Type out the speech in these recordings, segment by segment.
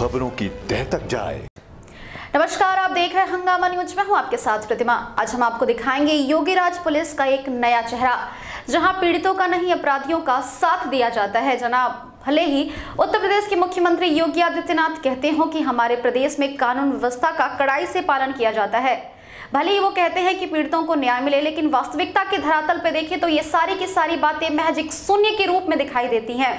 खबरों की तह तक जाए। नमस्कार, आप देख रहे हैं हंगामा न्यूज में हूं आपके साथ प्रतिमा। आज हम आपको दिखाएंगे योगीराज पुलिस का एक नया चेहरा, जहां पीड़ितों का नहीं अपराधियों का साथ दिया जाता है। जनाब, भले ही उत्तर प्रदेश के मुख्यमंत्री योगी आदित्यनाथ कहते हो कि हमारे प्रदेश में कानून व्यवस्था का कड़ाई से पालन किया जाता है, भले ही वो कहते हैं कि पीड़ितों को न्याय मिले, लेकिन वास्तविकता के धरातल पर देखें तो ये सारी की सारी बातें महज एक शून्य के रूप में दिखाई देती हैं।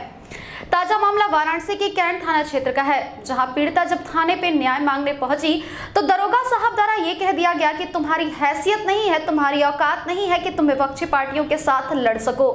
ताजा मामला वाराणसी के कैंट थाना क्षेत्र का है, जहां पीड़िता जब थाने पे न्याय मांगने पहुंची तो दरोगा साहब द्वारा ये कह दिया गया कि तुम्हारी हैसियत नहीं है, तुम्हारी औकात नहीं है कि तुम विपक्षी पार्टियों के साथ लड़ सको।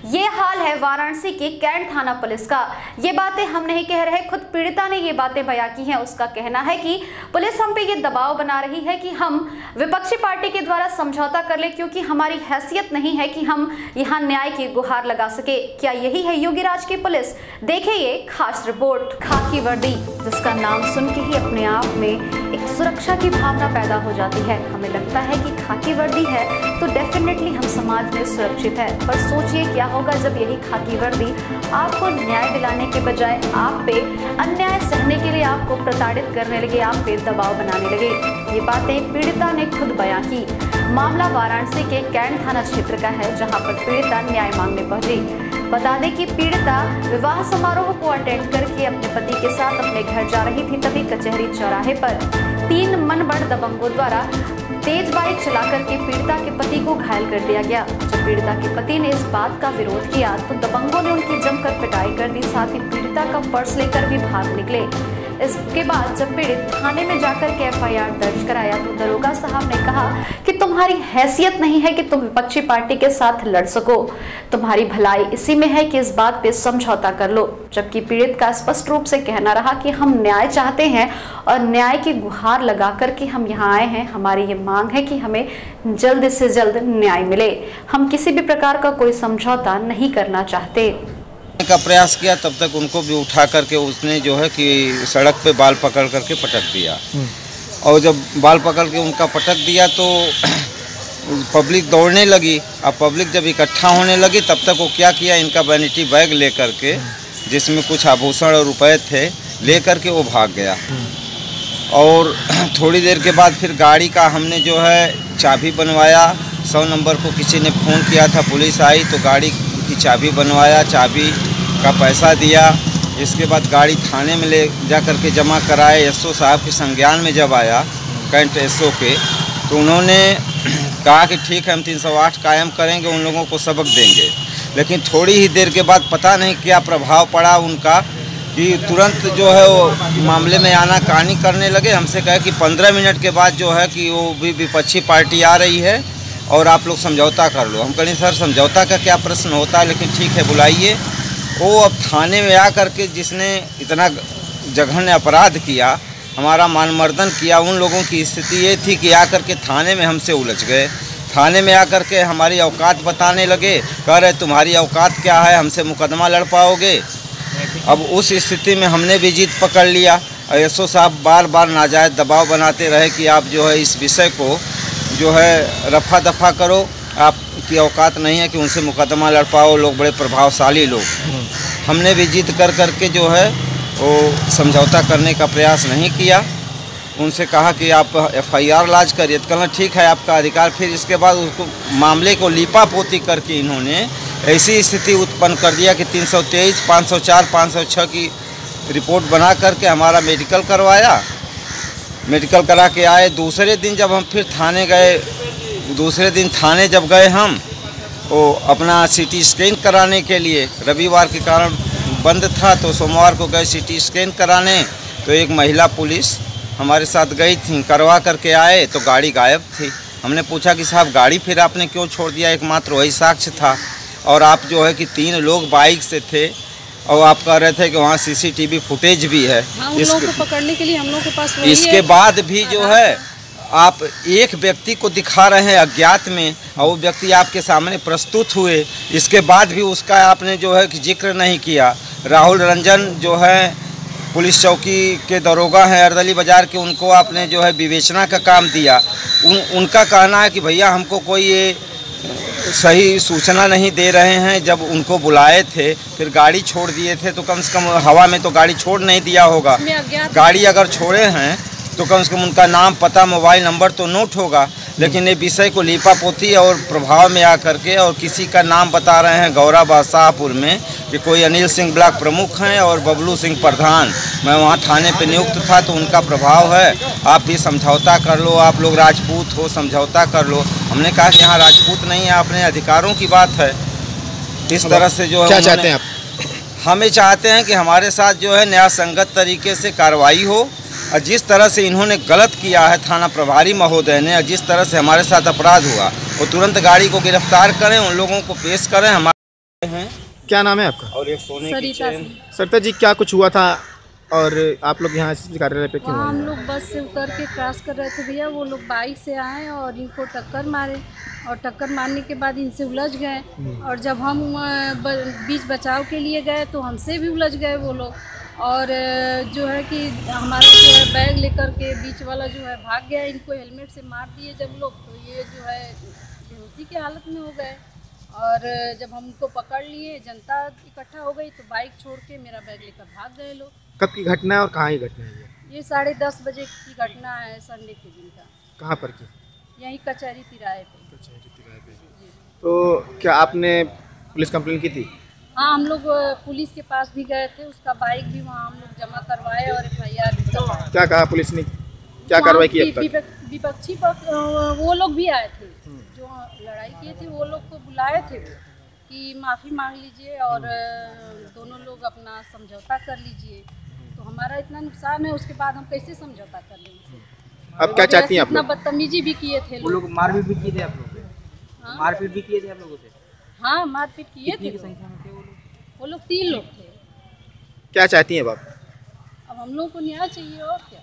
ये हाल है वाराणसी के कैंट थाना पुलिस का। ये बातें हम नहीं कह रहे, खुद पीड़िता ने ये बातें बयां की हैं। उसका कहना है कि पुलिस हम पे ये दबाव बना रही है कि हम विपक्षी पार्टी के द्वारा समझौता कर ले, क्योंकि हमारी हैसियत नहीं है कि हम यहाँ न्याय की गुहार लगा सके। क्या यही है योगीराज की पुलिस? देखिए ये खास रिपोर्ट। खाकी वर्दी, जिसका नाम सुन के ही अपने आप में एक सुरक्षा की भावना पैदा हो जाती है। हमें लगता है कि खाकी वर्दी है तो डेफिनेटली हम समाज में सुरक्षित है, पर सोचिए क्या होगा जब यही खाकी वर्दी आपको न्याय दिलाने के बजाय आप पे अन्याय सहने के लिए आपको प्रताड़ित करने लगे, आप पे दबाव बनाने लगे। ये बातें पीड़िता ने खुद बयां की। मामला वाराणसी के कैंट थाना क्षेत्र का है, जहां पर पीड़िता न्याय मांगने पहुंची। बता दें कि पीड़िता विवाह समारोह को अटेंड करके अपने पति के साथ अपने घर जा रही थी, तभी कचहरी चौराहे पर 3 मनबड़ दबंगों द्वारा तेज बाइक चला करके पीड़िता के पति को घायल कर दिया गया। जब पीड़िता के पति ने इस बात का विरोध किया तो दबंगों ने उनकी जमकर पिटाई कर दी, साथ ही पीड़िता का पर्स लेकर भी भाग निकले। इसके बाद जब पीड़ित थाने में जाकर के FIR दर्ज कराया तो दरोगा साहब ने कहा कि तुम्हारी हैसियत नहीं है कि तुम विपक्षी पार्टी के साथ लड़ सको, तुम्हारी भलाई इसी में है कि इस बात पे समझौता कर लो। जबकि पीड़ित का स्पष्ट रूप से कहना रहा कि हम न्याय चाहते हैं और न्याय की गुहार लगा करके हम यहाँ आए हैं। हमारी ये मांग है कि हमें जल्द से जल्द न्याय मिले, हम किसी भी प्रकार का कोई समझौता नहीं करना चाहते का प्रयास किया। तब तक उनको भी उठा करके उसने जो है कि सड़क पे बाल पकड़ करके पटक दिया, और जब बाल पकड़ के उनका पटक दिया तो पब्लिक दौड़ने लगी। अब पब्लिक जब इकट्ठा होने लगी तब तक वो क्या किया, इनका वैनिटी बैग ले करके, जिसमें कुछ आभूषण और रुपए थे, ले करके वो भाग गया। और थोड़ी देर के बाद फिर गाड़ी का हमने जो है चाबी बनवाया। 100 नंबर को किसी ने फ़ोन किया था, पुलिस आई तो गाड़ी की चाबी बनवाया, चाबी का पैसा दिया। इसके बाद गाड़ी थाने में ले जा करके जमा कराए। SO साहब के संज्ञान में जब आया, कैंट SO के, तो उन्होंने कहा कि ठीक है हम 308 कायम करेंगे, उन लोगों को सबक देंगे। लेकिन थोड़ी ही देर के बाद पता नहीं क्या प्रभाव पड़ा उनका कि तुरंत जो है वो मामले में आना कहानी करने लगे। हमसे कहे कि 15 मिनट के बाद जो है कि वो भी विपक्षी पार्टी आ रही है और आप लोग समझौता कर लो। हम कहें सर समझौता का क्या प्रश्न होता है, लेकिन ठीक है बुलाइए। वो अब थाने में आ करके जिसने इतना जघन्य अपराध किया, हमारा मानमर्दन किया, उन लोगों की स्थिति ये थी कि आकर के थाने में हमसे उलझ गए। थाने में आकर के हमारी औकात बताने लगे, कह रहे तुम्हारी औकात क्या है, हमसे मुकदमा लड़ पाओगे। अब उस स्थिति में हमने भी जीत पकड़ लिया। और SO साहब बार बार नाजायज़ दबाव बनाते रहे कि आप जो है इस विषय को जो है रफा दफा करो, आपकी औकात नहीं है कि उनसे मुकदमा लड़ पाओ, लोग बड़े प्रभावशाली लोग। हमने भी जीत कर करके जो है वो समझौता करने का प्रयास नहीं किया। उनसे कहा कि आप FIR लॉन्च करिए, तो कहना ठीक है आपका अधिकार। फिर इसके बाद उसको मामले को लीपापोती करके इन्होंने ऐसी स्थिति उत्पन्न कर दिया कि 323, 504, 506 की रिपोर्ट बना करके हमारा मेडिकल करवाया। मेडिकल करा के आए। दूसरे दिन जब हम फिर थाने गए, दूसरे दिन थाने जब गए हम वो अपना CT स्कैन कराने के लिए, रविवार के कारण बंद था, तो सोमवार को गए CT स्कैन कराने। तो एक महिला पुलिस हमारे साथ गई थी, करवा करके आए तो गाड़ी गायब थी। हमने पूछा कि साहब गाड़ी फिर आपने क्यों छोड़ दिया, एकमात्र वही साक्ष्य था, और आप जो है कि 3 लोग बाइक से थे, और आप कह रहे थे कि वहाँ CCTV फुटेज भी है। हाँ, उन लोगों को पकड़ने के लिए हम लोगों के पास वही इसके है। बाद भी जो है आप एक व्यक्ति को दिखा रहे हैं अज्ञात में, और वो व्यक्ति आपके सामने प्रस्तुत हुए, इसके बाद भी उसका आपने जो है कि जिक्र नहीं किया। राहुल रंजन जो है पुलिस चौकी के दरोगा हैं अर्दली बाज़ार के, उनको आपने जो है विवेचना का काम दिया। उनका कहना है कि भैया हमको कोई ये सही सूचना नहीं दे रहे हैं। जब उनको बुलाए थे फिर गाड़ी छोड़ दिए थे, तो कम से कम हवा में तो गाड़ी छोड़ नहीं दिया होगा। गाड़ी अगर छोड़े हैं तो कम से कम उनका नाम, पता, मोबाइल नंबर तो नोट होगा। लेकिन ये विषय को लीपापोती और प्रभाव में आकर के, और किसी का नाम बता रहे हैं गौरा बादशाहपुर में कि कोई अनिल सिंह ब्लॉक प्रमुख हैं और बबलू सिंह प्रधान। मैं वहाँ थाने पे नियुक्त था, तो उनका प्रभाव है। आप भी समझौता कर लो, आप लोग राजपूत हो, समझौता कर लो। हमने कहा कि यहाँ राजपूत नहीं है, अपने अधिकारों की बात है। इस तरह से जो है, क्या चाहते हैं आप? हमें चाहते हैं कि हमारे साथ जो है न्याय संगत तरीके से कार्रवाई हो, और जिस तरह से इन्होंने गलत किया है थाना प्रभारी महोदय ने, और जिस तरह से हमारे साथ अपराध हुआ, वो तुरंत गाड़ी को गिरफ्तार करें, उन लोगों को पेश करें। हमारे हैं। क्या नाम है आपका? और एक सोने की चेन। सरिता जी, क्या कुछ हुआ था और आप लोग यहाँ कार्यालय पे क्यों? हम लोग बस से उतर के क्रॉस कर रहे थे भैया, वो लोग बाइक से आए और इनको टक्कर मारे, और टक्कर मारने के बाद इनसे उलझ गए। और जब हम बीच बचाव के लिए गए तो हमसे भी उलझ गए वो लोग, और जो है कि हमारा जो है बैग लेकर के बीच वाला जो है भाग गया। इनको हेलमेट से मार दिए जब लोग, तो ये जो है बेहोशी की हालत में हो गए। और जब हम उनको पकड़ लिए, जनता इकट्ठा हो गई, तो बाइक छोड़ के मेरा बैग लेकर भाग गए लोग। कब की घटना है और कहाँ की घटना है ये 10:30 बजे की घटना है, संडे के दिन का। कहाँ पर की? यहीं कचहरी तिराहे पे। तो क्या आपने पुलिस कंप्लेंट की थी? हाँ, हम लोग पुलिस के पास भी गए थे, उसका बाइक भी वहाँ हम लोग जमा करवाए और FIR भी करवाए। क्या कहा पुलिस ने, क्या कार्रवाई की अब तक? विपक्षी वो लोग भी आए थे जो लड़ाई किए थे, वो लोग को बुलाए थे कि माफ़ी मांग लीजिए और दोनों लोग अपना समझौता कर लीजिए। तो हमारा इतना नुकसान है, उसके बाद हम कैसे समझौता कर लें उनसे? अब क्या चाहती हैं आप इतना लोग? बदतमीजी भी किए थे वो लोग। मारपीट भी किए थे आप लोगों से? मारपीट भी किए थे आप लोगों से? हाँ, मारपीट किए थे। कितनी की संख्या में थे वो लोग? वो लोग 3 लोग थे। क्या चाहती हैं अब आप? अब हम लोग को न्याय चाहिए और क्या।